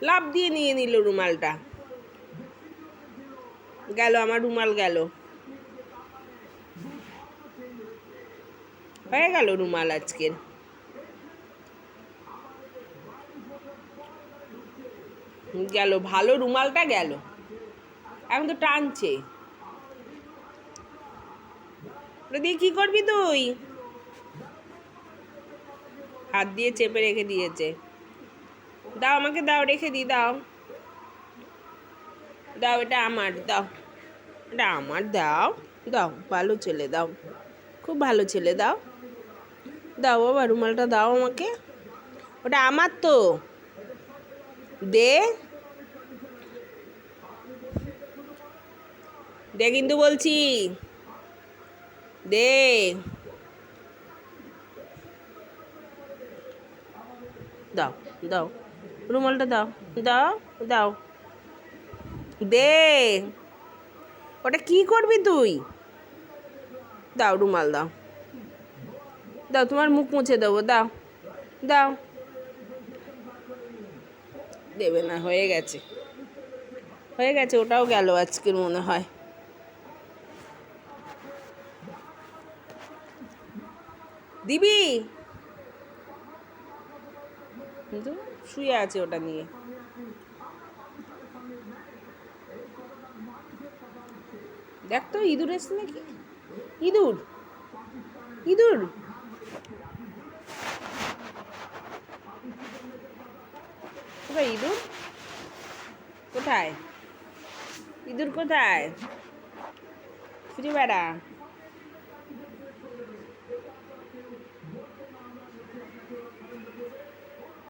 লাফ দিয়ে নিয়ে নিল রুমালটা। গেল আমার রুমাল, গেল, হয়ে গেল রুমাল আজকের। গেল, ভালো রুমালটা গেল। এখন তো টানছে। দিয়ে কি করবি তুই? হাত দিয়ে চেপে রেখে দিয়েছে। দাও আমাকে, দাও, রেখে দি, দাও দাও, এটা আমার, দাও, এটা আমার, দাও দাও, ভালো ছেলে, দাও, খুব ভালো ছেলে, দাও দাও বাবা, রুমালটা দাও আমাকে, ওটা আমার তো, দে দে কিন্তু বলছি, দে, দাও দাও, রুমালটা দাও, দাও দাও, দে, ওটা কি করবি তুই? দাও রুমাল, দাও দাও, তোমার মুখ মুছে দেবো, দাও দাও, দেবে না, হয়ে গেছে, হয়ে গেছে, ওটাও গেল আজকের মনে হয়। দিবি? কিন্তু শুয়ে আছে ওটা নিয়ে। দেখ তো, ইঁদুর এসছে নাকি? ইঁদুর, ইঁদুর, কোথায় ইঁদুর? কোথায় ইঁদুর? কোথায়? ফিরে বেড়া।